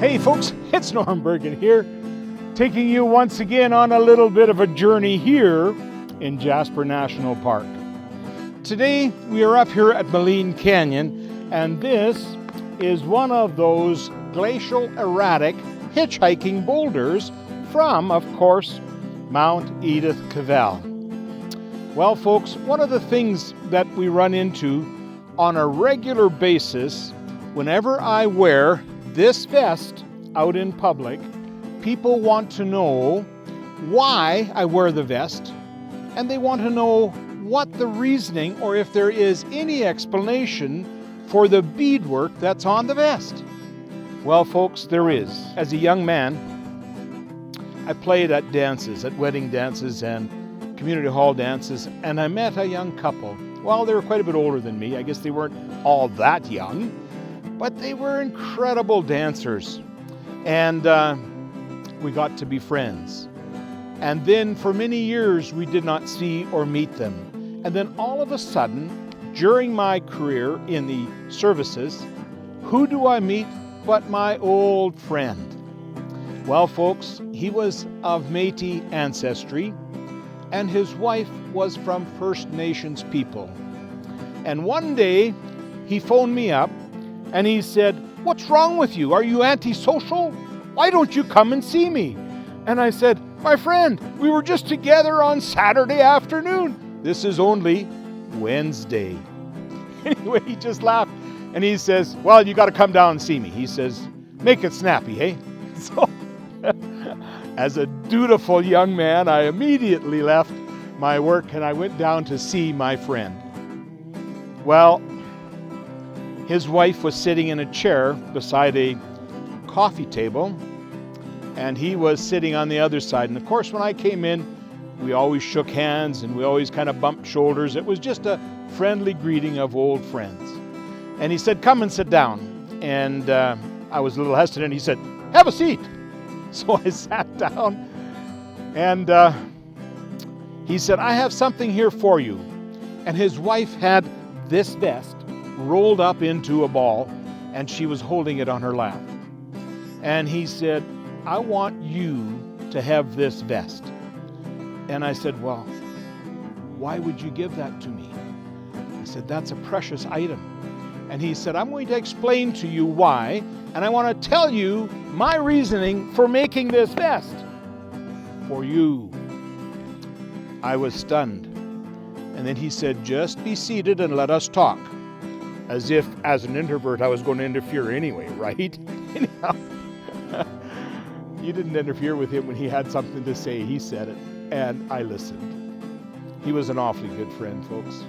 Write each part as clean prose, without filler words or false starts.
Hey folks, it's Norm Bergen here, taking you once again on a little bit of a journey here in Jasper National Park. Today we are up here at Maligne Canyon, and this is one of those glacial erratic hitchhiking boulders from, of course, Mount Edith Cavell. Well folks, one of the things that we run into on a regular basis whenever I wear this vest out in public, people want to know why I wear the vest, and they want to know what the reasoning or if there is any explanation for the beadwork that's on the vest. Well folks, there is. As a young man, I played at dances, at wedding dances and community hall dances, and I met a young couple. Well, they were quite a bit older than me. I guess they weren't all that young, but they were incredible dancers. And we got to be friends. And then for many years, we did not see or meet them. And then all of a sudden, during my career in the services, who do I meet but my old friend? Well, folks, he was of Métis ancestry, and his wife was from First Nations people. And one day, he phoned me up, and he said, "What's wrong with you? Are you antisocial? Why don't you come and see me?" And I said, "My friend, we were just together on Saturday afternoon. This is only Wednesday." Anyway, he just laughed, and he says, "Well, you got to come down and see me." He says, "Make it snappy, hey?" So, as a dutiful young man, I immediately left my work and I went down to see my friend. Well, his wife was sitting in a chair beside a coffee table, and he was sitting on the other side. And of course, when I came in, we always shook hands and we always kind of bumped shoulders. It was just a friendly greeting of old friends. And he said, "Come and sit down." And I was a little hesitant. He said, "Have a seat." So I sat down, and he said, "I have something here for you." And his wife had this vest rolled up into a ball, and she was holding it on her lap. And he said, "I want you to have this vest." And I said, "Well, why would you give that to me?" I said, "That's a precious item." And he said, "I'm going to explain to you why, and I want to tell you my reasoning for making this vest for you." I was stunned. And then he said, "Just be seated and let us talk." As if, as an introvert, I was going to interfere anyway, right? Anyhow, you didn't interfere with him when he had something to say. He said it, and I listened. He was an awfully good friend, folks.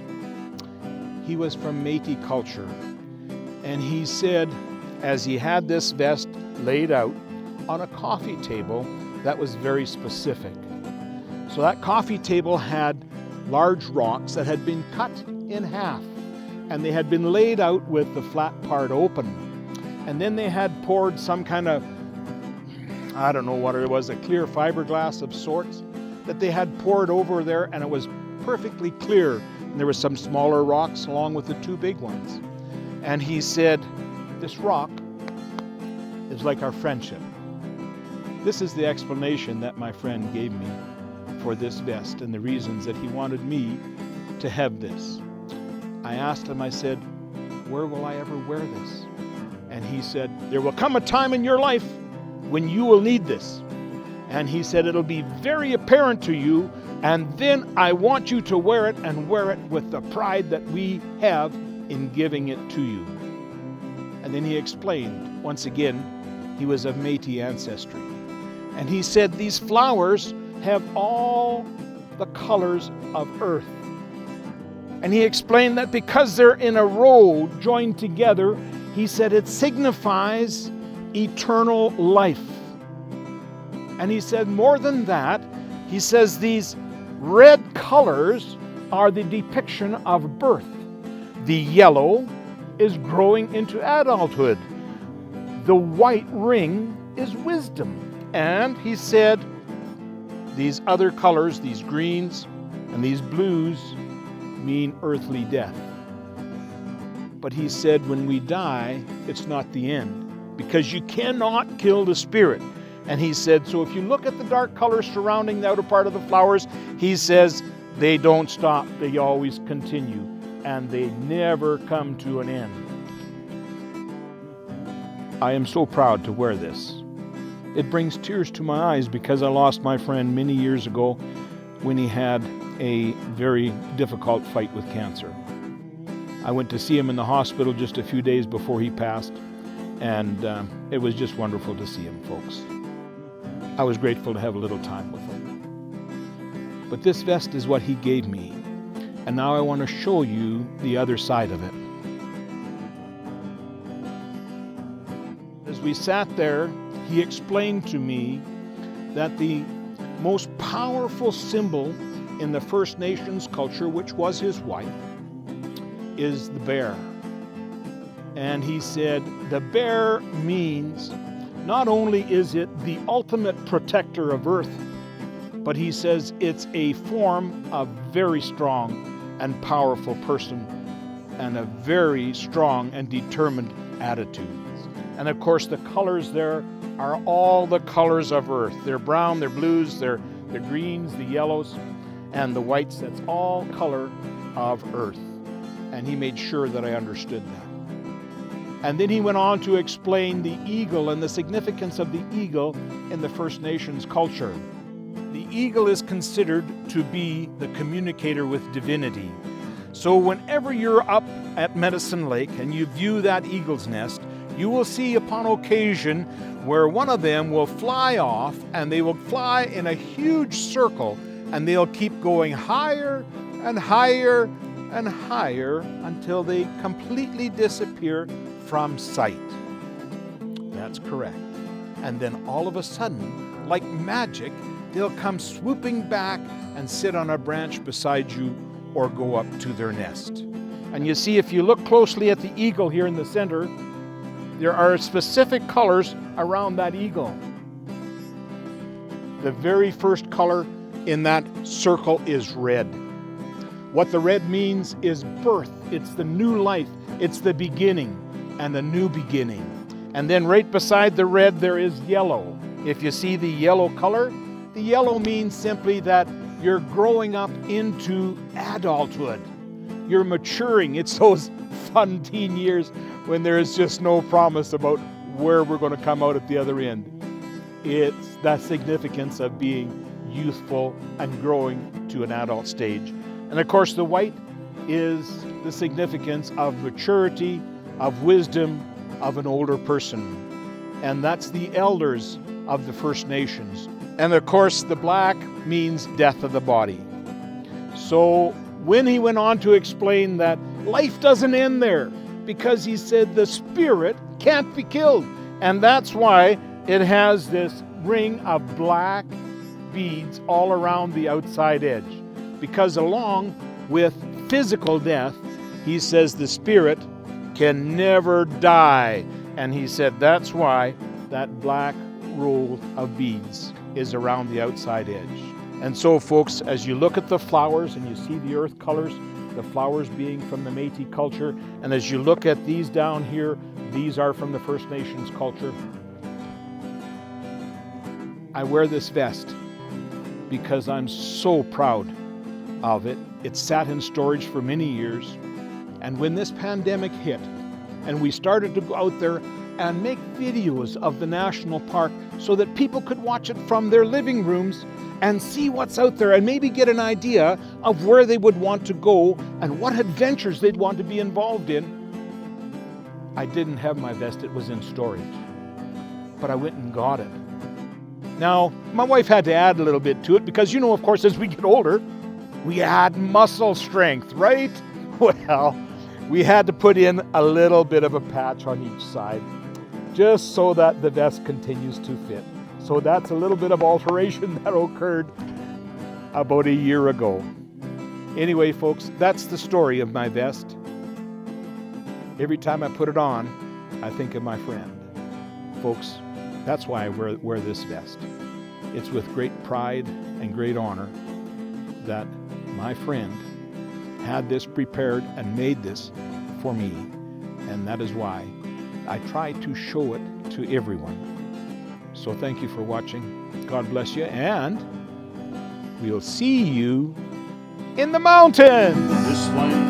He was from Métis culture, and he said, as he had this vest laid out on a coffee table that was very specific. So that coffee table had large rocks that had been cut in half, and they had been laid out with the flat part open. And then they had poured some kind of, I don't know what it was, a clear fiberglass of sorts that they had poured over there, and it was perfectly clear. And there were some smaller rocks along with the two big ones. And he said, "This rock is like our friendship." This is the explanation that my friend gave me for this vest and the reasons that he wanted me to have this. I asked him, I said, "Where will I ever wear this?" And he said, "There will come a time in your life when you will need this." And he said, "It'll be very apparent to you, and then I want you to wear it and wear it with the pride that we have in giving it to you." And then he explained, once again, he was of Métis ancestry. And he said, "These flowers have all the colors of earth." And he explained that because they're in a row joined together, he said it signifies eternal life. And he said more than that, he says these red colors are the depiction of birth. The yellow is growing into adulthood. The white ring is wisdom. And he said these other colors, these greens and these blues, mean earthly death. But he said when we die, it's not the end. because you cannot kill the spirit. And he said, so if you look at the dark colors surrounding the outer part of the flowers, he says, they don't stop, they always continue, and they never come to an end. I am so proud to wear this. It brings tears to my eyes because I lost my friend many years ago when he had a very difficult fight with cancer. I went to see him in the hospital just a few days before he passed, and it was just wonderful to see him, folks. I was grateful to have a little time with him. But this vest is what he gave me, and now I want to show you the other side of it. As we sat there, he explained to me that the most powerful symbol in the First Nations culture, which was his wife, is the bear. And he said the bear means not only is it the ultimate protector of Earth, but he says it's a form of very strong and powerful person and a very strong and determined attitude. And of course the colors there are all the colors of Earth. They're brown, they're blues, they're the greens, the yellows, and the whites. That's all color of Earth. And he made sure that I understood that. And then he went on to explain the eagle and the significance of the eagle in the First Nations culture. The eagle is considered to be the communicator with divinity. So whenever you're up at Medicine Lake and you view that eagle's nest, you will see upon occasion where one of them will fly off, and they will fly in a huge circle, and they'll keep going higher and higher and higher until they completely disappear from sight. That's correct. And then all of a sudden, like magic, they'll come swooping back and sit on a branch beside you or go up to their nest. And you see, if you look closely at the eagle here in the center, there are specific colors around that eagle. The very first color in that circle is red. What the red means is birth. It's the new life. It's the beginning and a new beginning. And then right beside the red there is yellow. If you see the yellow color, the yellow means simply that you're growing up into adulthood. You're maturing. It's those fun teen years when there is just no promise about where we're going to come out at the other end. It's that significance of being youthful and growing to an adult stage. And of course the white is the significance of maturity, of wisdom, of an older person. And that's the elders of the First Nations. And of course the black means death of the body. So when he went on to explain that life doesn't end there, because he said the spirit can't be killed. And that's why it has this ring of black beads all around the outside edge. Because along with physical death, he says the spirit can never die. And he said that's why that black roll of beads is around the outside edge. And so folks, as you look at the flowers and you see the earth colors, the flowers being from the Métis culture, and as you look at these down here, these are from the First Nations culture. I wear this vest because I'm so proud of it. It sat in storage for many years, and when this pandemic hit and we started to go out there and make videos of the national park so that people could watch it from their living rooms and see what's out there and maybe get an idea of where they would want to go and what adventures they'd want to be involved in. I didn't have my vest, it was in storage, but I went and got it. Now, my wife had to add a little bit to it because, of course, as we get older, we add muscle strength, right? Well, we had to put in a little bit of a patch on each side just so that the vest continues to fit. So that's a little bit of alteration that occurred about a year ago. Anyway, folks, that's the story of my vest. Every time I put it on, I think of my friend. Folks, that's why I wear this vest. It's with great pride and great honor that my friend had this prepared and made this for me. And that is why I try to show it to everyone. So thank you for watching. God bless you, and we'll see you in the mountains. This land